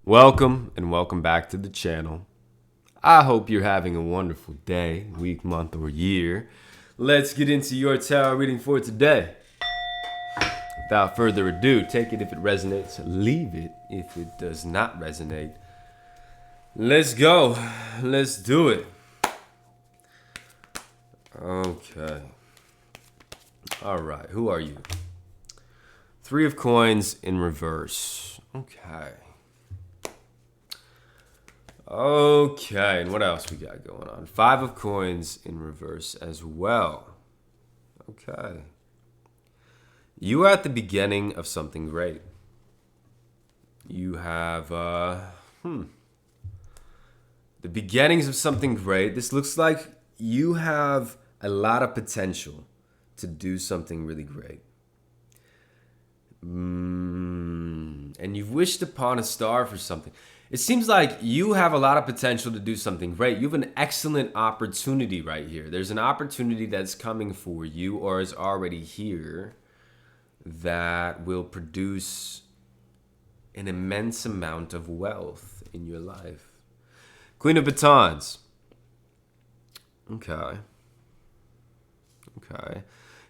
Welcome and welcome back to the channel. I hope you're having a wonderful day, week, month, or year. Let's get into your tarot reading for today. Without further ado, take it if it resonates, leave it if it does not resonate. Let's go. Let's do it. Okay. All right, who are you? Three of Coins in reverse. Okay. Okay, and what else we got going on? Five of Coins in reverse as well. Okay. You are at the beginning of something great. You have, the beginnings of something great. This looks like you have a lot of potential to do something really great. And you've wished upon a star for something. It seems like you have a lot of potential to do something great. You have an excellent opportunity right here. There's an opportunity that's coming for you or is already here that will produce an immense amount of wealth in your life. Queen of Batons. Okay.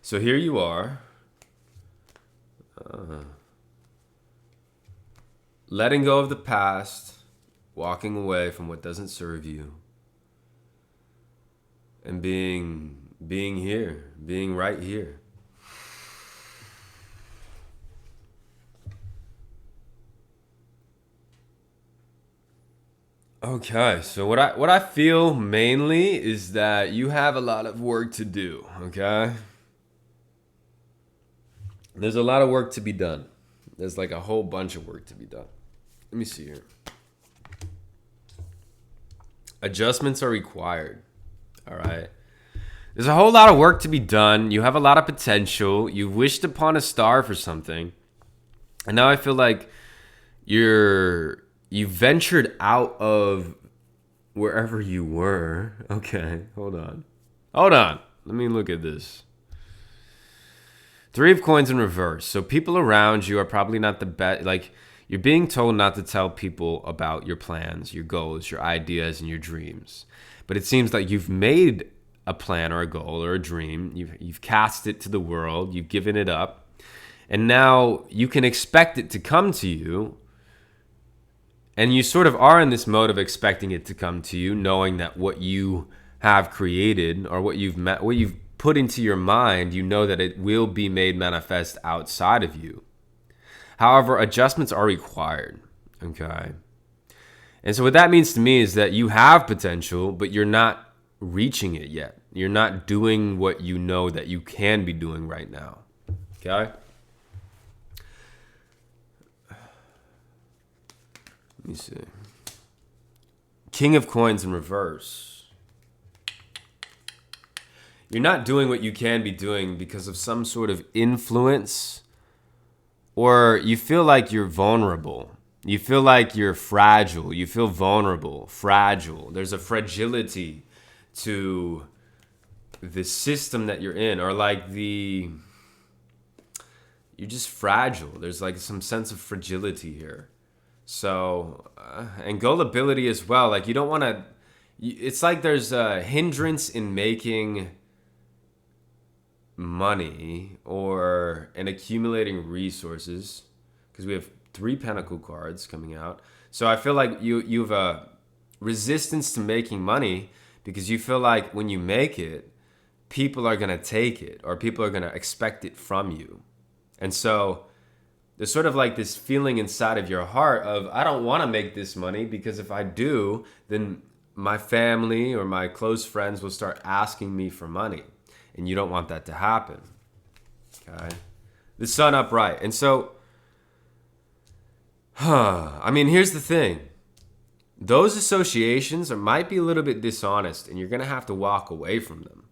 So here you are. Letting go of the past, walking away from what doesn't serve you, and being here, being right here. Okay, so what I feel mainly is that you have a lot of work to do, okay? There's a lot of work to be done. There's like a whole bunch of work to be done. Let me see here. Adjustments are required. All right. There's a whole lot of work to be done. You have a lot of potential. You wished upon a star for something. And now I feel like you ventured out of wherever you were. Okay, hold on. Let me look at this. Three of Coins in reverse. So people around you are probably not the best. Like, you're being told not to tell people about your plans, your goals, your ideas, and your dreams. But it seems like you've made a plan or a goal or a dream. You've cast it to the world. You've given it up. And now you can expect it to come to you. And you sort of are in this mode of expecting it to come to you, knowing that what you have created or what you've put into your mind, you know that it will be made manifest outside of you. However, adjustments are required, okay? And so what that means to me is that you have potential, but you're not reaching it yet. You're not doing what you know that you can be doing right now, okay? Let me see. King of Coins in reverse. You're not doing what you can be doing because of some sort of influence, or you feel like you're vulnerable. You feel like you're fragile. You feel vulnerable, fragile. There's a fragility to the system that you're in, or like you're just fragile. There's like some sense of fragility here. So, and gullibility as well. Like, you don't want to, it's like there's a hindrance in making money or in accumulating resources, because we have three pentacle cards coming out. So I feel like you have a resistance to making money because you feel like when you make it, people are going to take it or people are going to expect it from you. And so there's sort of like this feeling inside of your heart of, I don't want to make this money because if I do, then my family or my close friends will start asking me for money. And you don't want that to happen, okay? The sun upright. And so, I mean, here's the thing. Those associations might be a little bit dishonest, and you're going to have to walk away from them.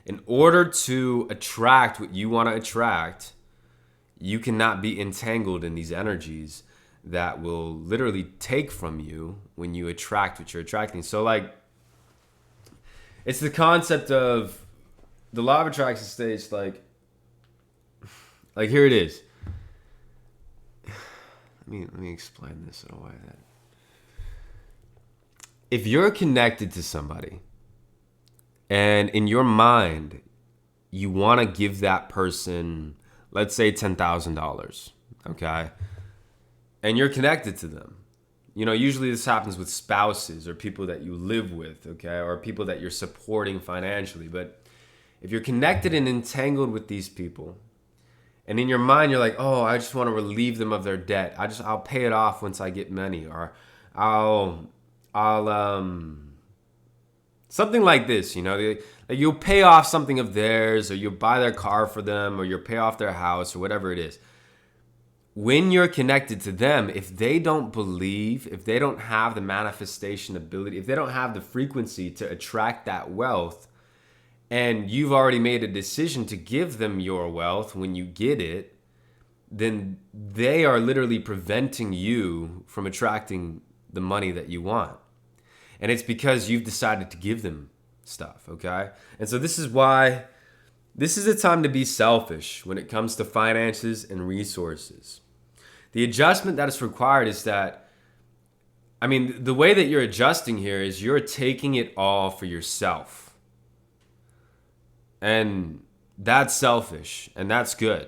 In order to attract what you want to attract, you cannot be entangled in these energies that will literally take from you when you attract what you're attracting. So, like, it's the concept of the law of attraction states like here it is. Let me explain this in a way that if you're connected to somebody and in your mind, you want to give that person, let's say $10,000, okay? And you're connected to them. You know, usually this happens with spouses or people that you live with, okay? Or people that you're supporting financially. But if you're connected and entangled with these people, and in your mind you're like, oh, I just want to relieve them of their debt. I'll pay it off once I get money, or I'll something like this, you know, like you'll pay off something of theirs, or you'll buy their car for them, or you'll pay off their house, or whatever it is. When you're connected to them, if they don't believe, if they don't have the manifestation ability, if they don't have the frequency to attract that wealth, and you've already made a decision to give them your wealth when you get it, then they are literally preventing you from attracting the money that you want. And it's because you've decided to give them stuff, okay? And so this is why this is a time to be selfish when it comes to finances and resources. The adjustment that is required is that, I mean, the way that you're adjusting here is you're taking it all for yourself. And that's selfish, and that's good,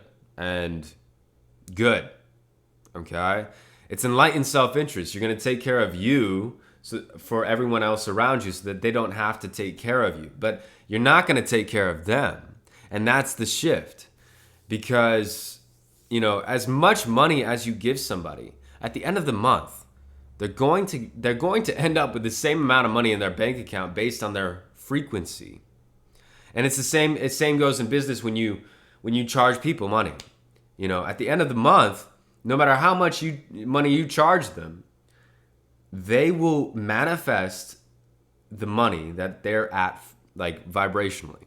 okay? It's enlightened self-interest. You're going to take care of you for everyone else around you so that they don't have to take care of you. But you're not going to take care of them. And that's the shift. Because, you know, as much money as you give somebody, at the end of the month, they're going to end up with the same amount of money in their bank account based on their frequency. And it's the same. It same goes in business when you charge people money. You know, at the end of the month, no matter how much money you charge them, they will manifest the money that they're at, like vibrationally,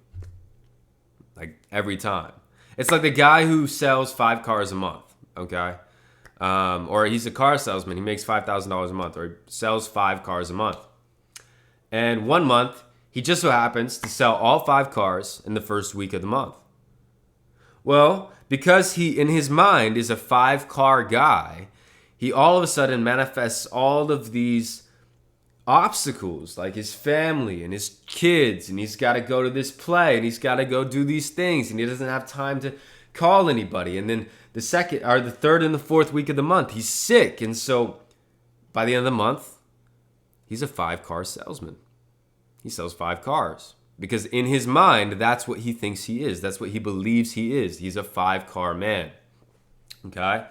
like every time. It's like the guy who sells 5 cars a month, okay? Or he's a car salesman. He makes $5,000 a month, or he sells 5 cars a month. And one month, he just so happens to sell all 5 cars in the first week of the month. Well, because he, in his mind, is a 5-car guy, he all of a sudden manifests all of these obstacles, like his family and his kids, and he's got to go to this play, and he's got to go do these things, and he doesn't have time to call anybody. And then the second, or the third and the fourth week of the month, he's sick. And so by the end of the month, he's a 5-car salesman. He sells 5 cars because in his mind, that's what he thinks he is. That's what he believes he is. He's a 5-car man. Okay?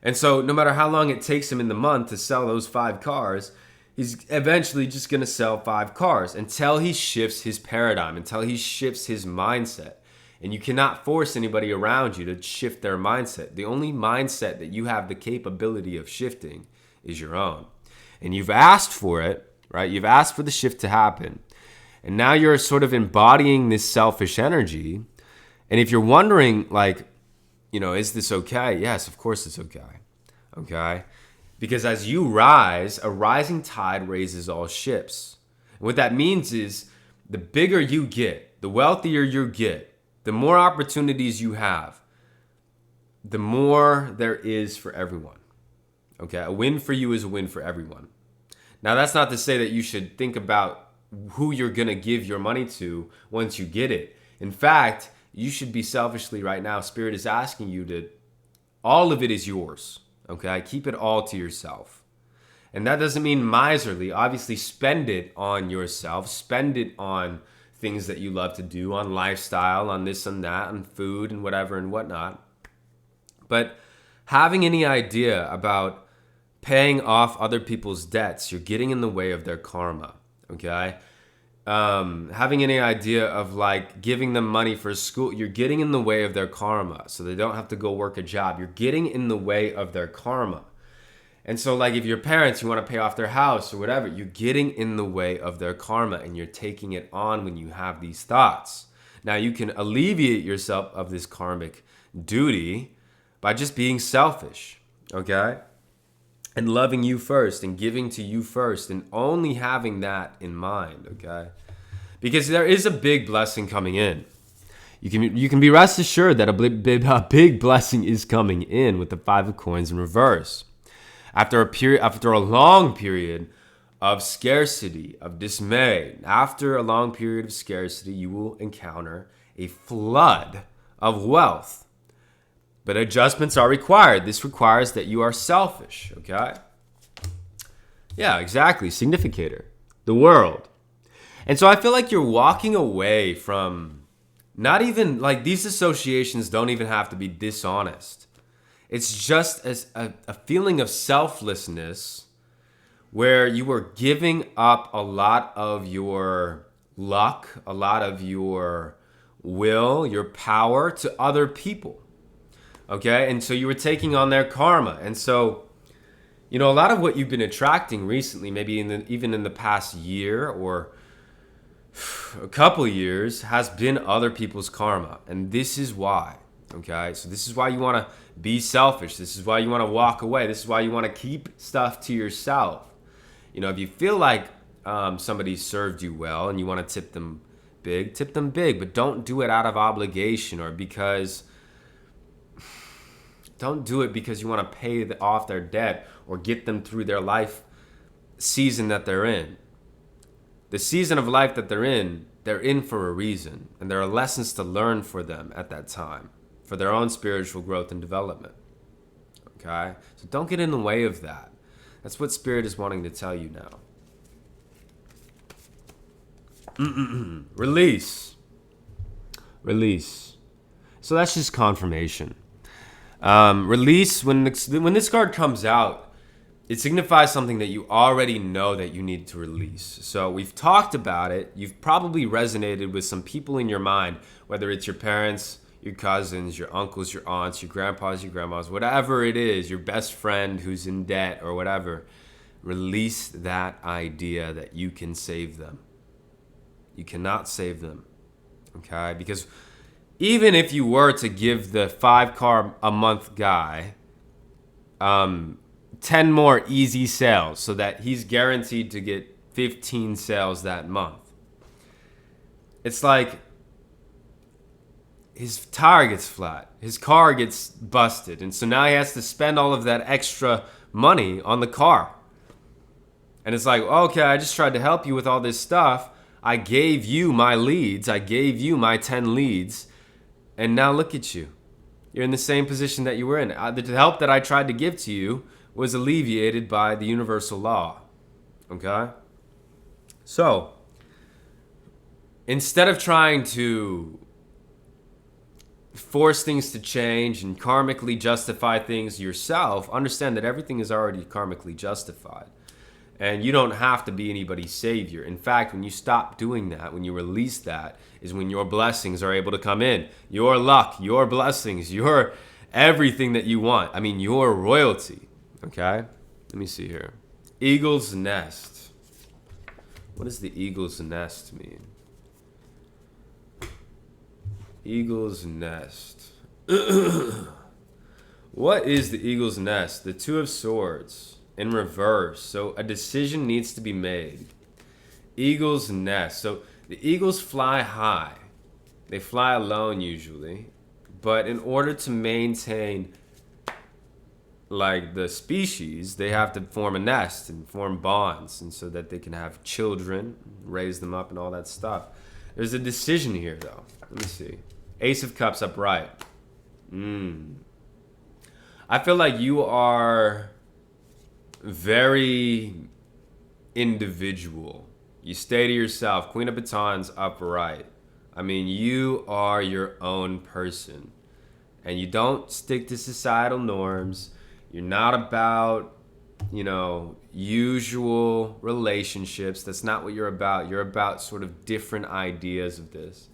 And so no matter how long it takes him in the month to sell those 5 cars, he's eventually just going to sell 5 cars until he shifts his paradigm, until he shifts his mindset. And you cannot force anybody around you to shift their mindset. The only mindset that you have the capability of shifting is your own. And you've asked for it, right? You've asked for the shift to happen. And now you're sort of embodying this selfish energy. And if you're wondering, like, you know, is this okay? Yes, of course it's okay. Okay? Because as you rise, a rising tide raises all ships. And what that means is the bigger you get, the wealthier you get, the more opportunities you have, the more there is for everyone. Okay? A win for you is a win for everyone. Now, that's not to say that you should think about who you're going to give your money to once you get it. In fact, you should be selfishly right now. Spirit is asking you to, all of it is yours. Okay? Keep it all to yourself. And that doesn't mean miserly. Obviously, spend it on yourself. Spend it on things that you love to do, on lifestyle, on this and that, on food and whatever and whatnot. But having any idea about paying off other people's debts, you're getting in the way of their karma. Okay? Having any idea of like giving them money for school, you're getting in the way of their karma, so they don't have to go work a job. You're getting in the way of their karma. And so like if your parents, you want to pay off their house or whatever, you're getting in the way of their karma, and you're taking it on when you have these thoughts. Now you can alleviate yourself of this karmic duty by just being selfish, okay? And loving you first and giving to you first, and only having that in mind, okay? Because there is a big blessing coming in. You can be rest assured that a big blessing is coming in with the 5 of coins in reverse. After a long period of scarcity, of dismay. After a long period of scarcity, you will encounter a flood of wealth. But adjustments are required. This requires that you are selfish, okay? Yeah, exactly. Significator. The world. And so I feel like you're walking away from not even, like, these associations don't even have to be dishonest. It's just as a feeling of selflessness where you are giving up a lot of your luck, a lot of your will, your power to other people. Okay? And so you were taking on their karma. And so, you know, a lot of what you've been attracting recently, maybe even in the past year or a couple years, has been other people's karma. And this is why. Okay? So this is why you want to be selfish. This is why you want to walk away. This is why you want to keep stuff to yourself. You know, if you feel like somebody served you well and you want to tip them big, but don't do it out of obligation or because, don't do it because you want to pay off their debt or get them through their life season that they're in. The season of life that they're in for a reason, and there are lessons to learn for them at that time, for their own spiritual growth and development. Okay? So don't get in the way of that. That's what Spirit is wanting to tell you now. Release. So that's just confirmation. Release, when this card comes out, it signifies something that you already know that you need to release. So we've talked about it. You've probably resonated with some people in your mind, whether it's your parents, your cousins, your uncles, your aunts, your grandpas, your grandmas, whatever it is, your best friend who's in debt or whatever. Release that idea that you can save them. You cannot save them, okay? Because even if you were to give the 5-car a month guy 10 more easy sales so that he's guaranteed to get 15 sales that month, it's like his tire gets flat, his car gets busted, and so now he has to spend all of that extra money on the car. And it's like, okay, I just tried to help you with all this stuff. I gave you my leads. I gave you my 10 leads. And now look at you. You're in the same position that you were in. The help that I tried to give to you was alleviated by the universal law. Okay? So, instead of trying to force things to change and karmically justify things yourself, understand that everything is already karmically justified. And you don't have to be anybody's savior. In fact, when you stop doing that, when you release that, is when your blessings are able to come in. Your luck, your blessings, your everything that you want. I mean, your royalty. Okay? Let me see here. Eagle's nest. What does the eagle's nest mean? Eagle's nest. What is the eagle's nest? The Two of Swords. In reverse. So a decision needs to be made. Eagle's nest. So the eagles fly high. They fly alone usually. But in order to maintain like the species, they have to form a nest and form bonds, and so that they can have children, raise them up and all that stuff. There's a decision here though. Let me see. Ace of Cups upright. I feel like you are very individual. You stay to yourself. Queen of Batons upright. I mean, you are your own person. And you don't stick to societal norms. You're not about, usual relationships. That's not what you're about. You're about sort of different ideas of this.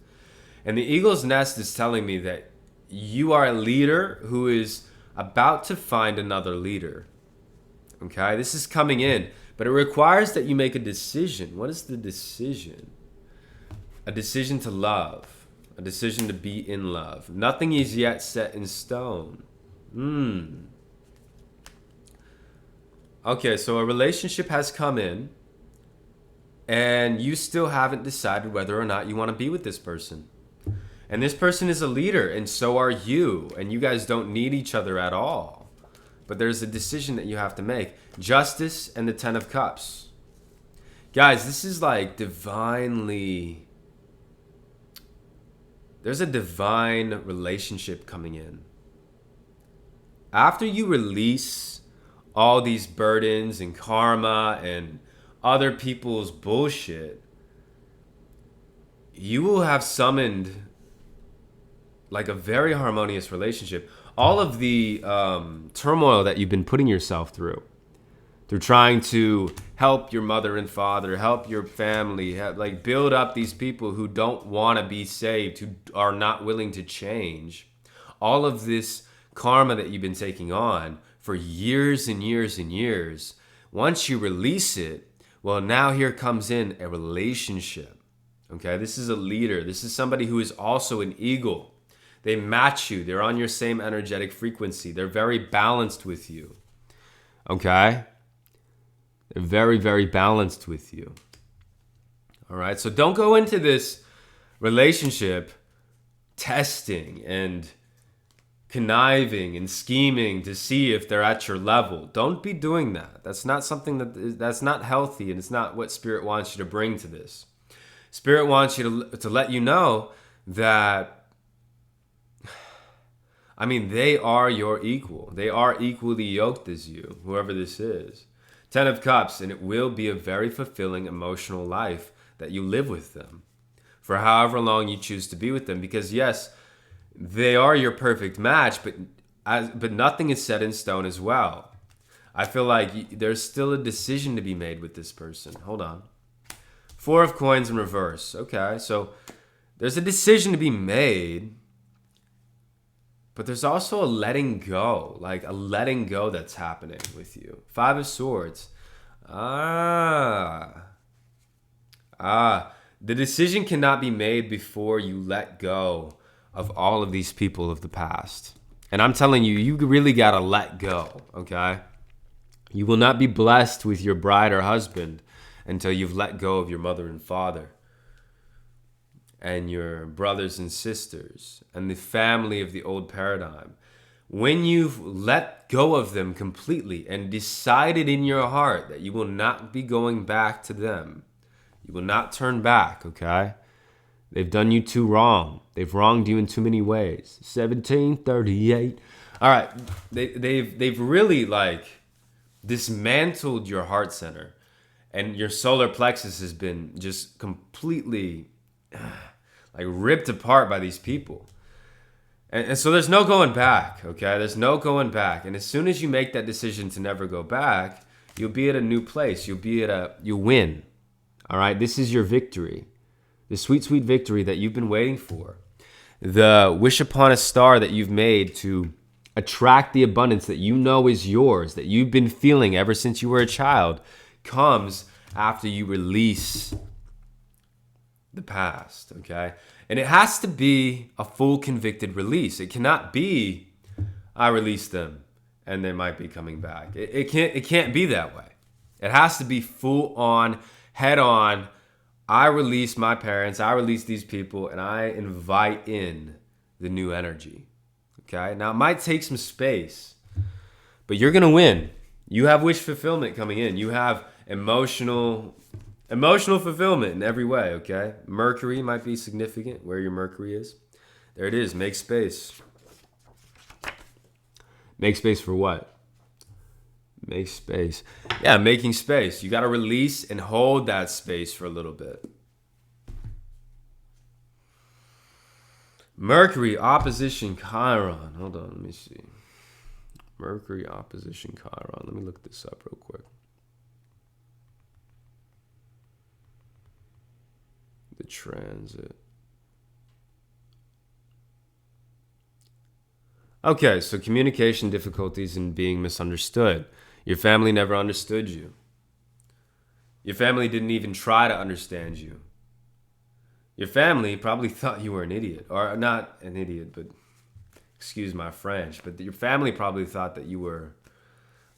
And the eagle's nest is telling me that you are a leader who is about to find another leader. Okay, this is coming in, but it requires that you make a decision. What is the decision? A decision to love, a decision to be in love. Nothing is yet set in stone. Okay, so a relationship has come in, and you still haven't decided whether or not you want to be with this person. And this person is a leader, and so are you, and you guys don't need each other at all. But there's a decision that you have to make. Justice and the Ten of Cups. Guys, this is like divinely. There's a divine relationship coming in. After you release all these burdens and karma and other people's bullshit, you will have summoned like a very harmonious relationship. All of the turmoil that you've been putting yourself through trying to help your mother and father, help your family, like build up these people who don't want to be saved, who are not willing to change. All of this karma that you've been taking on for years and years and years, once you release it, well, now here comes in a relationship. Okay, this is a leader. This is somebody who is also an eagle. They match you. They're on your same energetic frequency. They're very balanced with you. Okay? They're very, very balanced with you. All right? So don't go into this relationship testing and conniving and scheming to see if they're at your level. Don't be doing that. That's not something that's not healthy, and it's not what Spirit wants you to bring to this. Spirit wants you to let you know that, I mean, they are your equal. They are equally yoked as you, whoever this is. 10 of Cups, and it will be a very fulfilling emotional life that you live with them for however long you choose to be with them. Because yes, they are your perfect match, but nothing is set in stone as well. I feel like there's still a decision to be made with this person. Hold on. 4 of Coins in reverse. Okay, so there's a decision to be made, but there's also a letting go, like a letting go that's happening with you. 5 of Swords. The decision cannot be made before you let go of all of these people of the past. And I'm telling you, you really gotta let go, okay? You will not be blessed with your bride or husband until you've let go of your mother and father and your brothers and sisters and the family of the old paradigm. When you've let go of them completely and decided in your heart that you will not be going back to them, you will not turn back, okay? They've done you too wrong. They've wronged you in too many ways. 1738. All right, they've really like dismantled your heart center, and your solar plexus has been just completely like ripped apart by these people. And so there's no going back, okay? There's no going back. And as soon as you make that decision to never go back, you'll be at a new place. You'll win. All right? This is your victory. The sweet, sweet victory that you've been waiting for. The wish upon a star that you've made to attract the abundance that you know is yours, that you've been feeling ever since you were a child, comes after you release the past, okay? And it has to be a full convicted release. It cannot be, I release them and they might be coming back. It can't be that way. It has to be full on, head on. I release my parents, I release these people, and I invite in the new energy. Okay? Now it might take some space, but you're gonna win. You have wish fulfillment coming in. You have emotional fulfillment in every way, okay? Mercury might be significant, where your Mercury is. There it is, make space. Make space for what? Make space. Yeah, making space. You got to release and hold that space for a little bit. Mercury opposition Chiron. Hold on, let me see. Mercury opposition Chiron. Let me look this up real quick. The transit. Okay, so communication difficulties and being misunderstood. Your family never understood you. Your family didn't even try to understand you. Your family probably thought you were an idiot. Or not an idiot, but excuse my French. But your family probably thought that you were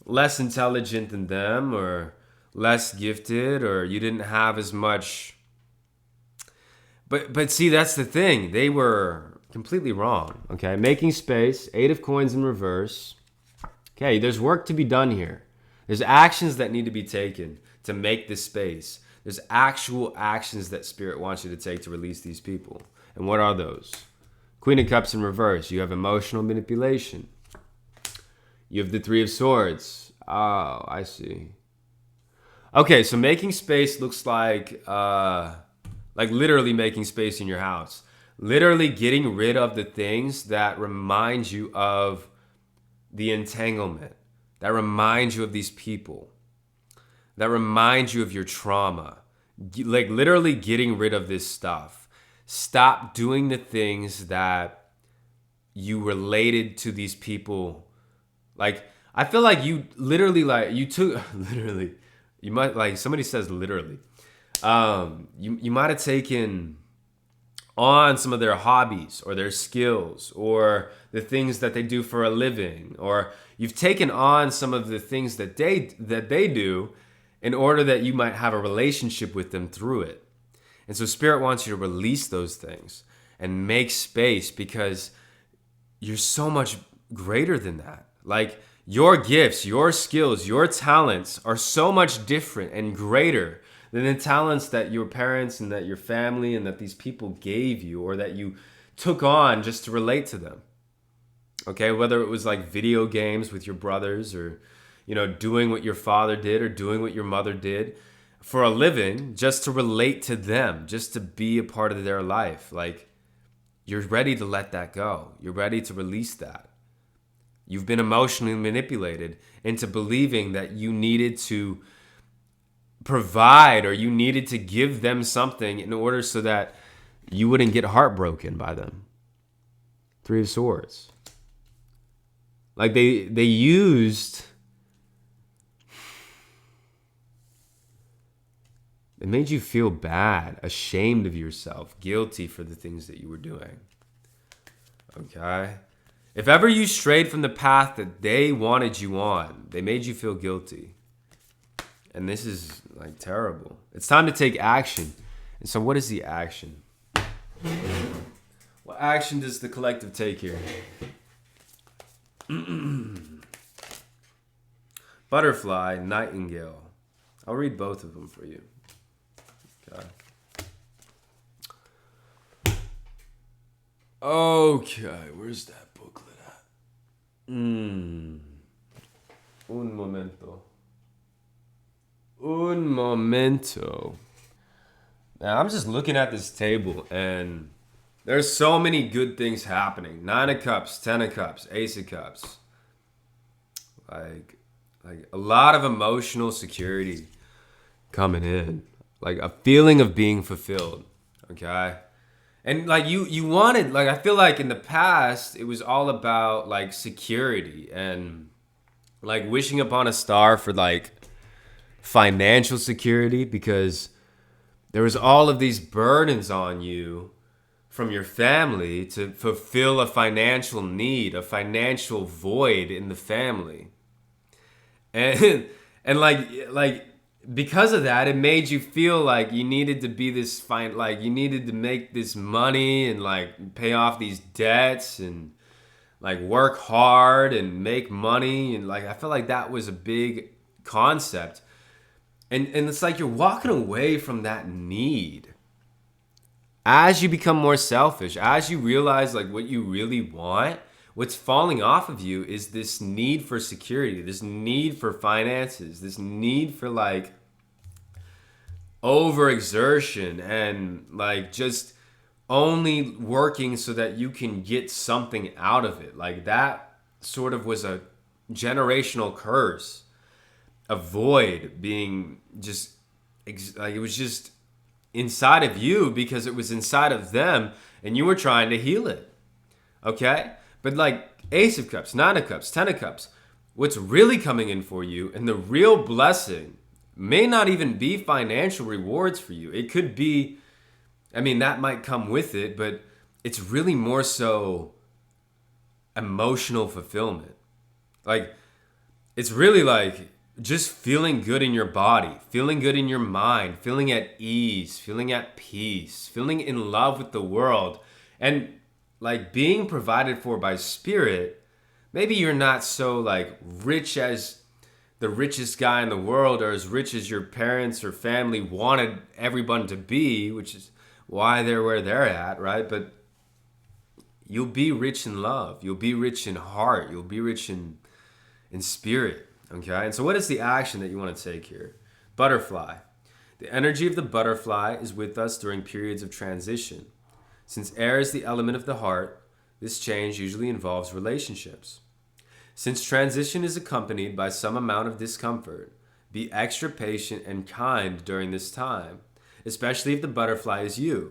less intelligent than them, or less gifted, or you didn't have as much. But see, that's the thing. They were completely wrong, okay? Making space, 8 of Coins in reverse. Okay, there's work to be done here. There's actions that need to be taken to make this space. There's actual actions that Spirit wants you to take to release these people. And what are those? Queen of Cups in reverse. You have emotional manipulation. You have the Three of Swords. Oh, I see. Okay, so making space looks like literally making space in your house. Literally getting rid of the things that remind you of the entanglement, that remind you of these people, that remind you of your trauma. Like literally getting rid of this stuff. Stop doing the things that you related to these people. Like, I feel like you literally, like, you took, literally, you might, like, somebody says literally. You might have taken on some of their hobbies or their skills or the things that they do for a living, or you've taken on some of the things that they do in order that you might have a relationship with them through it. And so Spirit wants you to release those things and make space, because you're so much greater than that. Like, your gifts, your skills, your talents are so much different and greater than the talents that your parents and that your family and that these people gave you, or that you took on just to relate to them. Okay, whether it was like video games with your brothers, or, you know, doing what your father did or doing what your mother did for a living, just to relate to them, just to be a part of their life. Like, you're ready to let that go. You're ready to release that. You've been emotionally manipulated into believing that you needed to provide, or you needed to give them something in order so that you wouldn't get heartbroken by them. Three of Swords. Like, they used... It made you feel bad, ashamed of yourself, guilty for the things that you were doing. Okay? If ever you strayed from the path that they wanted you on, they made you feel guilty. And this is, like, terrible. It's time to take action. And so what is the action? What action does the collective take here? Butterfly, Nightingale. I'll read both of them for you. Okay, where's that booklet at? Un momento. Un momento. Now, I'm just looking at this table, and there's so many good things happening. 9 of Cups, 10 of Cups, Ace of Cups. Like a lot of emotional security coming in. Like a feeling of being fulfilled. Okay? And like you wanted, like, I feel like in the past, it was all about like security and like wishing upon a star for like financial security, because there was all of these burdens on you from your family to fulfill a financial need, a financial void in the family. And like because of that, it made you feel like you needed to be this fine, like you needed to make this money and like pay off these debts and like work hard and make money. And like, I feel like that was a big concept. And it's like you're walking away from that need. As you become more selfish, as you realize like what you really want, what's falling off of you is this need for security, this need for finances, this need for like overexertion and like just only working so that you can get something out of it. Like that sort of was a generational curse, a void being just like, it was just inside of you because it was inside of them and you were trying to heal it. Okay? But like Ace of Cups, 9 of Cups, 10 of Cups, what's really coming in for you and the real blessing may not even be financial rewards for you. It could be, I mean, that might come with it, but it's really more so emotional fulfillment. Like, it's really like just feeling good in your body, feeling good in your mind, feeling at ease, feeling at peace, feeling in love with the world, and like being provided for by spirit. Maybe you're not so like rich as the richest guy in the world or as rich as your parents or family wanted everyone to be, which is why they're where they're at, right? But you'll be rich in love. You'll be rich in heart. You'll be rich in spirit. Okay? And so what is the action that you want to take here? Butterfly. The energy of the butterfly is with us during periods of transition. Since air is the element of the heart, this change usually involves relationships. Since transition is accompanied by some amount of discomfort, be extra patient and kind during this time, especially if the butterfly is you.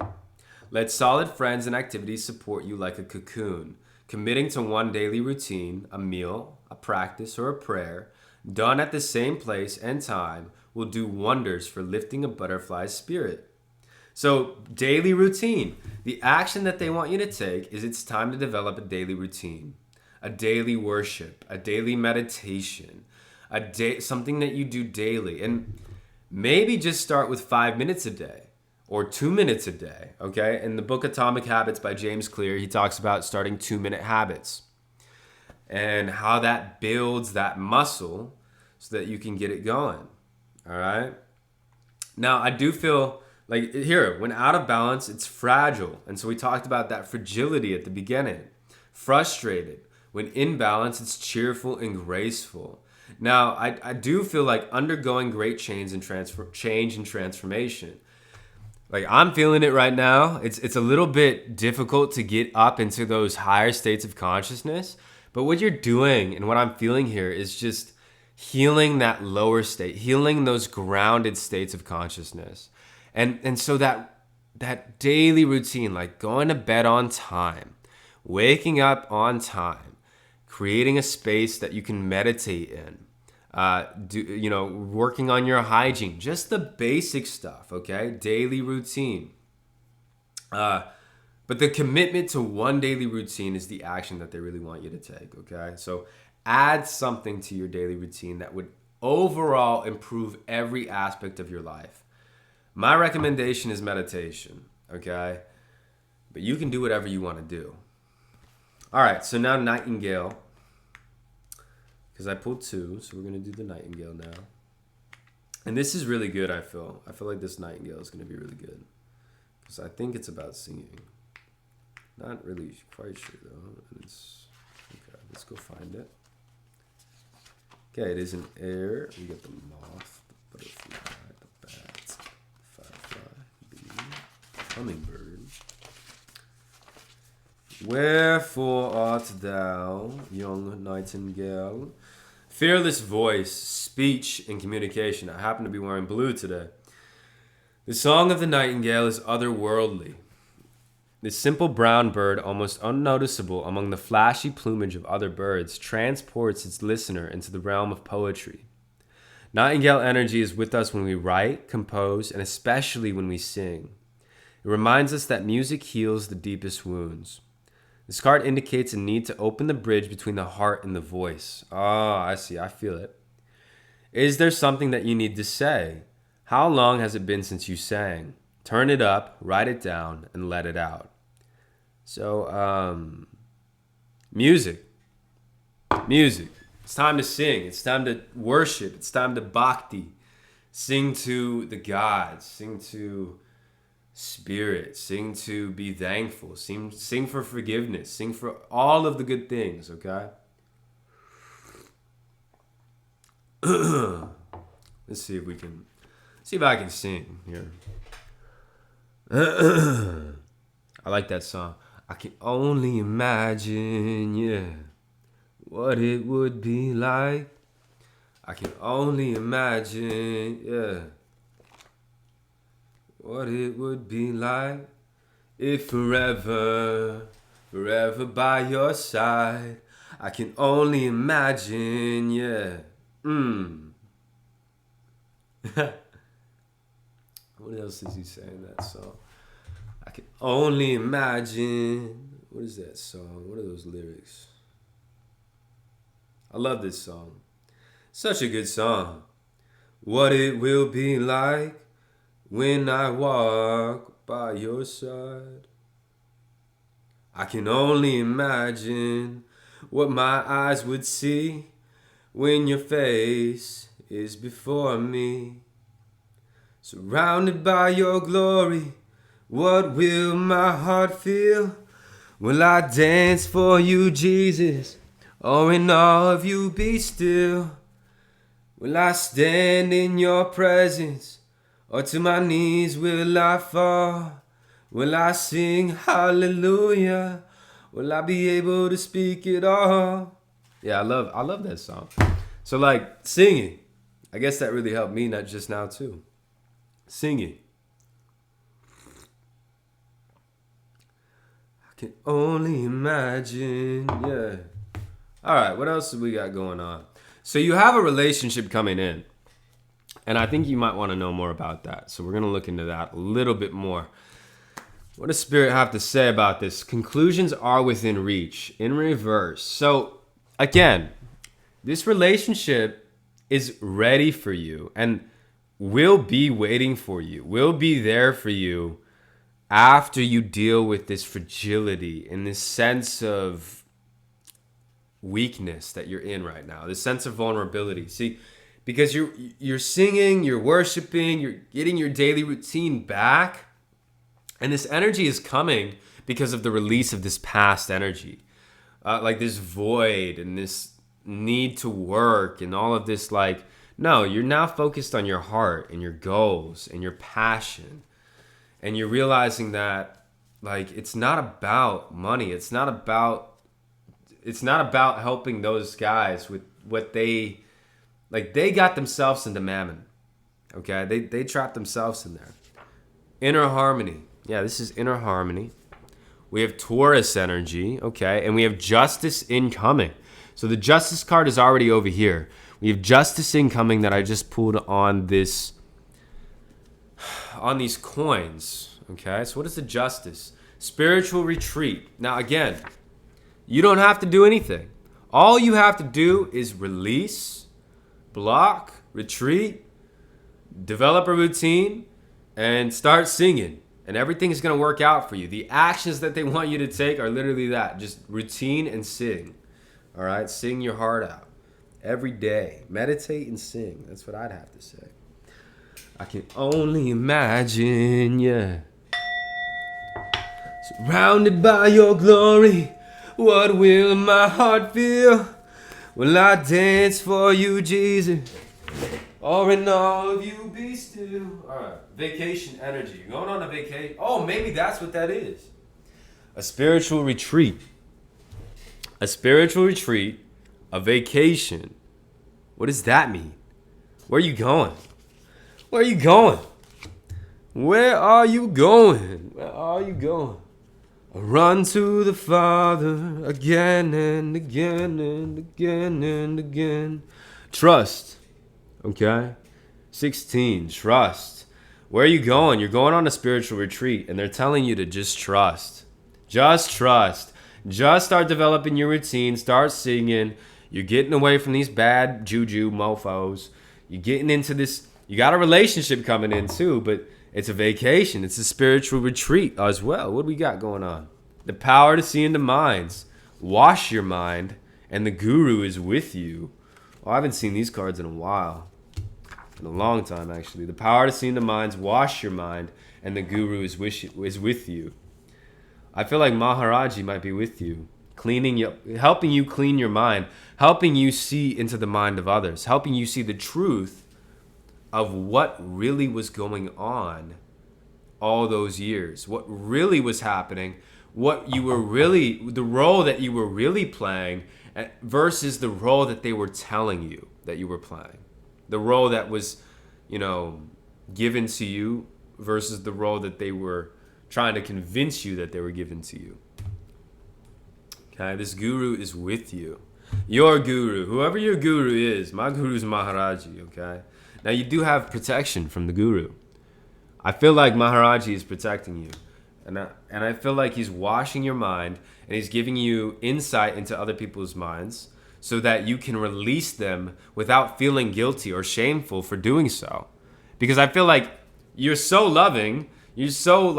Let solid friends and activities support you like a cocoon. Committing to one daily routine, a meal, a practice, or a prayer, done at the same place and time, will do wonders for lifting a butterfly's spirit. So, daily routine. The action that they want you to take is it's time to develop a daily routine, a daily worship, a daily meditation, something that you do daily. And maybe just start with 5 minutes a day or 2 minutes a day, okay? In the book Atomic Habits by James Clear, he talks about starting 2-minute habits and how that builds that muscle so that you can get it going, all right? Now, I do feel like here, when out of balance, it's fragile. And so we talked about that fragility at the beginning. Frustrated. When in balance, it's cheerful and graceful. Now, I do feel like undergoing great change and transformation. Like I'm feeling it right now. It's a little bit difficult to get up into those higher states of consciousness. But what you're doing and what I'm feeling here is just healing that lower state, healing those grounded states of consciousness. And so that daily routine, like going to bed on time, waking up on time, creating a space that you can meditate in, working on your hygiene, just the basic stuff, okay? Daily routine. But the commitment to one daily routine is the action that they really want you to take, okay? So add something to your daily routine that would overall improve every aspect of your life. My recommendation is meditation, okay? But you can do whatever you want to do. All right, so now Nightingale. Because I pulled 2, so we're going to do the Nightingale now. And this is really good, I feel. I feel like this Nightingale is going to be really good. Because I think it's about singing. Not really quite sure, though. Okay, let's go find it. Okay, it is an air. We get the moth, the butterfly, the bat, the firefly, bee, hummingbird. Wherefore art thou, young nightingale? Fearless voice, speech, and communication. I happen to be wearing blue today. The song of the nightingale is otherworldly. This simple brown bird, almost unnoticeable among the flashy plumage of other birds, transports its listener into the realm of poetry. Nightingale energy is with us when we write, compose, and especially when we sing. It reminds us that music heals the deepest wounds. This card indicates a need to open the bridge between the heart and the voice. Oh, I see. I feel it. Is there something that you need to say? How long has it been since you sang? Turn it up, write it down, and let it out. So, music. Music. It's time to sing. It's time to worship. It's time to bhakti. Sing to the gods. Sing to spirit. Sing to be thankful. Sing for forgiveness. Sing for all of the good things, okay? Let's see if I can sing here. I like that song. I can only imagine, yeah, what it would be like. I can only imagine, yeah, what it would be like if forever by your side. I can only imagine, yeah. What else does he say in that song? I can only imagine. What is that song? What are those lyrics? I love this song. Such a good song. What it will be like when I walk by your side. I can only imagine what my eyes would see when your face is before me. Surrounded by your glory, what will my heart feel? Will I dance for you, Jesus, or in awe of you be still? Will I stand in your presence, or to my knees will I fall? Will I sing hallelujah? Will I be able to speak it all? Yeah, I love that song. So like singing, I guess that really helped me, not just now too. Singing. I can only imagine. Yeah. All right, what else do we got going on? So you have a relationship coming in, and I think you might want to know more about that. So we're going to look into that a little bit more. What does Spirit have to say about this? Conclusions are within reach, in reverse. So again, this relationship is ready for you and will be waiting for you, will be there for you after you deal with this fragility and this sense of weakness that you're in right now, this sense of vulnerability. See, because you're singing, you're worshiping, you're getting your daily routine back, and this energy is coming because of the release of this past energy, like this void and this need to work and all of this. Like, no, you're now focused on your heart and your goals and your passion, and you're realizing that like it's not about money. It's not about helping those guys with what they got themselves into mammon. Okay, they trapped themselves in there. Inner harmony. Yeah, this is inner harmony. We have Taurus energy, okay, and we have justice incoming. So the justice card is already over here. We have justice incoming that I just pulled on these coins, okay? So what is the justice? Spiritual retreat. Now again, you don't have to do anything. All you have to do is release, block, retreat, develop a routine, and start singing. And everything is going to work out for you. The actions that they want you to take are literally that. Just routine and sing. All right? Sing your heart out. Every day. Meditate and sing. That's what I'd have to say. I can only imagine, yeah. Surrounded by your glory, what will my heart feel? Will I dance for you, Jesus? Or in all of you be still. All right, vacation energy. You're going on a vacation. Oh, maybe that's what that is. A spiritual retreat. A spiritual retreat. A vacation. What does that mean? Where are you going? Where are you going? Where are you going? Where are you going? I run to the Father again and again and again and again. Trust. Okay? 16, trust. Where are you going? You're going on a spiritual retreat, and they're telling you to just trust. Just trust. Just start developing your routine. Start singing. You're getting away from these bad juju mofos. You're getting into this. You got a relationship coming in too, but it's a vacation. It's a spiritual retreat as well. What do we got going on? The power to see into minds. Wash your mind, and the guru is with you. Oh, I haven't seen these cards in a while. In a long time, actually. The power to see into minds. Wash your mind, and the guru is with you. I feel like Maharaji might be with you, helping you clean your mind, helping you see into the mind of others, helping you see the truth of what really was going on all those years, what really was happening, what you were really, the role that you were really playing versus the role that they were telling you that you were playing. The role that was, given to you versus the role that they were trying to convince you that they were given to you. Okay, this guru is with you. Your guru, whoever your guru is, my guru is Maharaji, okay? Now you do have protection from the guru. I feel like Maharaji is protecting you. And I feel like he's washing your mind and he's giving you insight into other people's minds so that you can release them without feeling guilty or shameful for doing so. Because I feel like you're so loving, you're so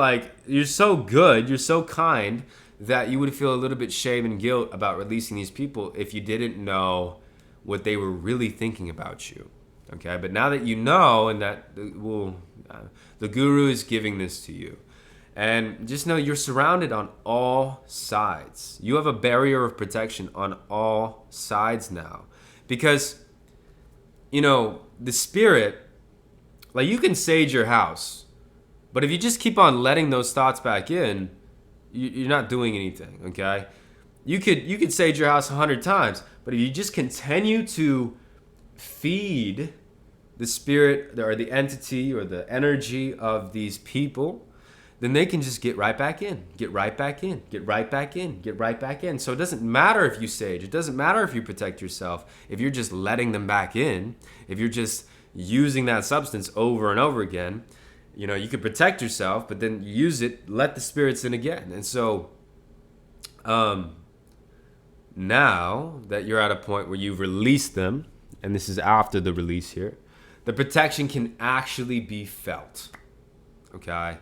good, you're so kind that you would feel a little bit shame and guilt about releasing these people if you didn't know what they were really thinking about you. Okay, but now that you know, and that the guru is giving this to you, and just know you're surrounded on all sides. You have a barrier of protection on all sides now, because the spirit, like, you can sage your house, but if you just keep on letting those thoughts back in, you're not doing anything. Okay, you could sage your house 100 times, but if you just continue to feed the spirit or the entity or the energy of these people, then they can just get right back in, get right back in, get right back in, get right back in. So it doesn't matter if you sage, it doesn't matter if you protect yourself, if you're just letting them back in, if you're just using that substance over and over again. You could protect yourself, but then use it, let the spirits in again. And so now that you're at a point where you've released them, and this is after the release here, the protection can actually be felt. Okay?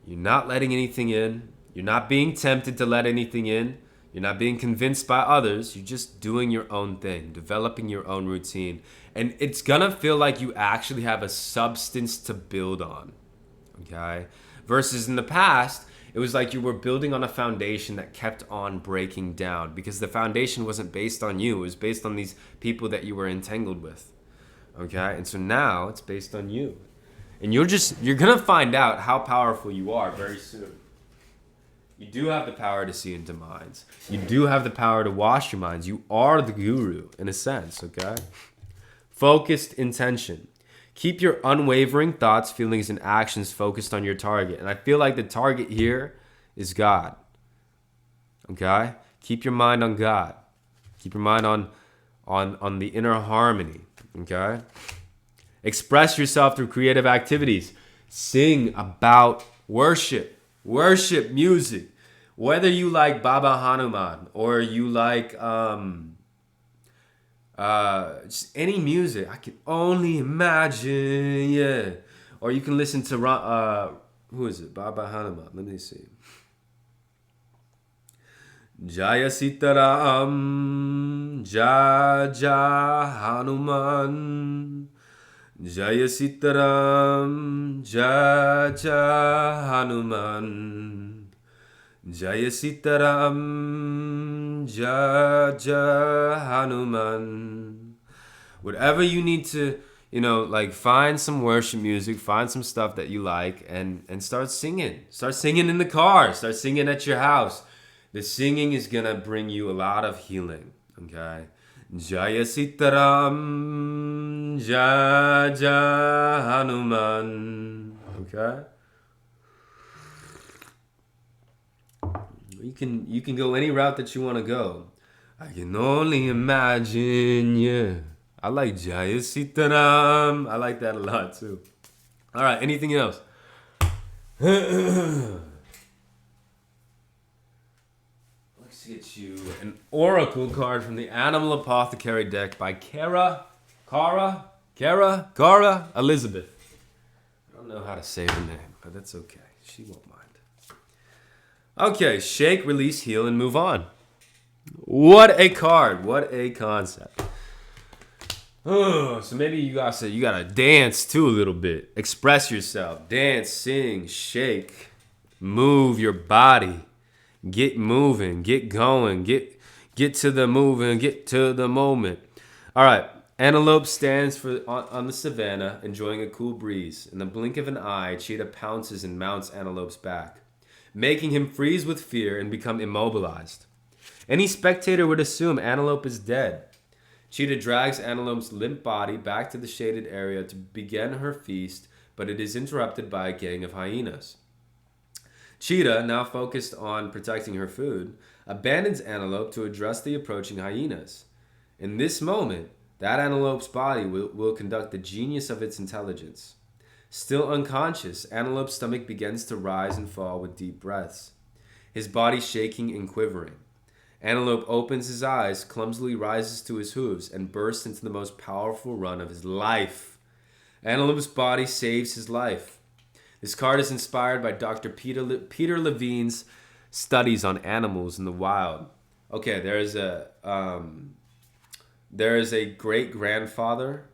You're not letting anything in. You're not being tempted to let anything in. You're not being convinced by others. You're just doing your own thing, developing your own routine. And it's going to feel like you actually have a substance to build on. Okay? Versus in the past, it was like you were building on a foundation that kept on breaking down, because the foundation wasn't based on you. It was based on these people that you were entangled with. Okay? And so now it's based on you. And you're going to find out how powerful you are very soon. You do have the power to see into minds. You do have the power to wash your minds. You are the guru in a sense, okay? Focused intention. Keep your unwavering thoughts, feelings, and actions focused on your target. And I feel like the target here is God. Okay? Keep your mind on God. Keep your mind on the inner harmony. Okay? Express yourself through creative activities. Sing about worship. Worship music. Whether you like Baba Hanuman or you like just any music, I can only imagine, yeah. Or you can listen to who is it? Baba Hanuman. Let me see. Jaya Sitaram, Jaya Hanuman. Jaya Sitaram, Jaya Hanuman. Jaya Sitaram, Jaya Hanuman. Whatever you need to, like, find some worship music, find some stuff that you like, and start singing. Start singing in the car. Start singing at your house. The singing is gonna bring you a lot of healing. Okay. Jaya Sitaram, Jaya Hanuman. Okay? You can go any route that you want to go. I can only imagine, yeah. I like Jaya Sitaram. I like that a lot too. All right, anything else? Get you an oracle card from the Animal Apothecary deck by Kara Elizabeth. I don't know how to say her name, but that's okay. She won't mind. Okay, shake, release, heal, and move on. What a card. What a concept. Oh, so maybe you gotta dance too a little bit. Express yourself. Dance, sing, shake, move your body. Get moving, get going, get to the moving, get to the moment. All right, antelope stands on the savannah, enjoying a cool breeze. In the blink of an eye, cheetah pounces and mounts antelope's back, making him freeze with fear and become immobilized. Any spectator would assume antelope is dead. Cheetah drags antelope's limp body back to the shaded area to begin her feast, but it is interrupted by a gang of hyenas. Cheetah, now focused on protecting her food, abandons antelope to address the approaching hyenas. In this moment, that antelope's body will conduct the genius of its intelligence. Still unconscious, antelope's stomach begins to rise and fall with deep breaths, his body shaking and quivering. Antelope opens his eyes, clumsily rises to his hooves, and bursts into the most powerful run of his life. Antelope's body saves his life. This card is inspired by Dr. Peter Levine's studies on animals in the wild. Okay, there's a there is a great grandfather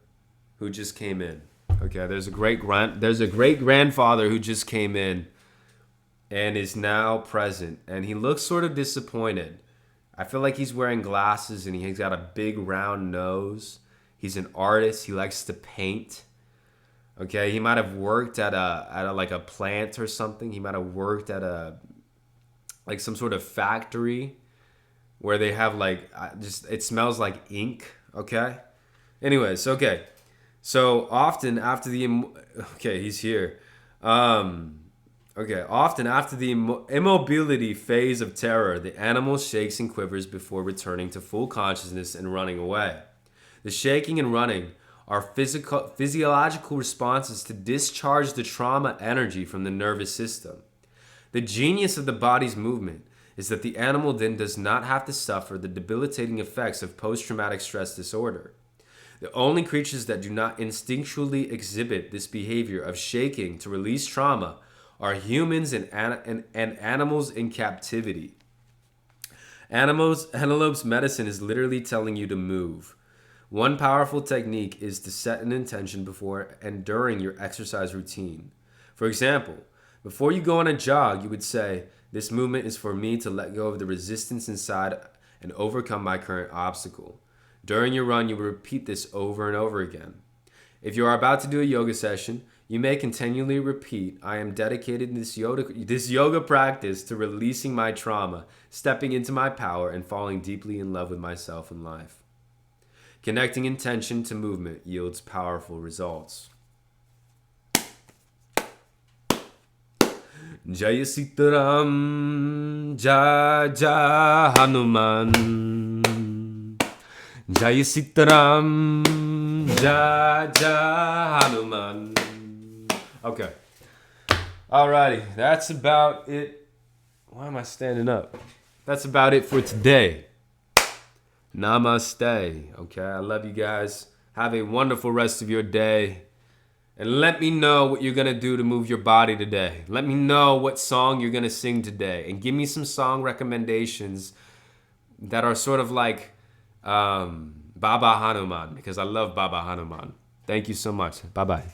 who just came in. Okay, there's a great grandfather who just came in and is now present, and he looks sort of disappointed. I feel like he's wearing glasses and he's got a big round nose. He's an artist. He likes to paint. Okay, he might have worked at a like a plant or something. He might have worked at a like some sort of factory where they have like just it smells like ink. Okay. Anyways, okay. So often after the okay, he's here. Okay, often after the immobility phase of terror, the animal shakes and quivers before returning to full consciousness and running away. The shaking and running are physiological responses to discharge the trauma energy from the nervous system. The genius of the body's movement is that the animal then does not have to suffer the debilitating effects of post-traumatic stress disorder. The only creatures that do not instinctually exhibit this behavior of shaking to release trauma are humans and animals in captivity. Antelope's medicine is literally telling you to move. One powerful technique is to set an intention before and during your exercise routine. For example, before you go on a jog, you would say, "This movement is for me to let go of the resistance inside and overcome my current obstacle." During your run, you will repeat this over and over again. If you are about to do a yoga session, you may continually repeat, "I am dedicated in this yoga practice to releasing my trauma, stepping into my power, and falling deeply in love with myself and life." Connecting intention to movement yields powerful results. Jaya Sitaram, Jaya Hanuman. Jai Sitaram, Jai Hanuman. Okay. Alrighty, that's about it. Why am I standing up? That's about it for today. Namaste. Okay, I love you guys. Have a wonderful rest of your day. And let me know what you're going to do to move your body today. Let me know what song you're going to sing today. And give me some song recommendations that are sort of like Baba Hanuman, because I love Baba Hanuman. Thank you so much. Bye-bye.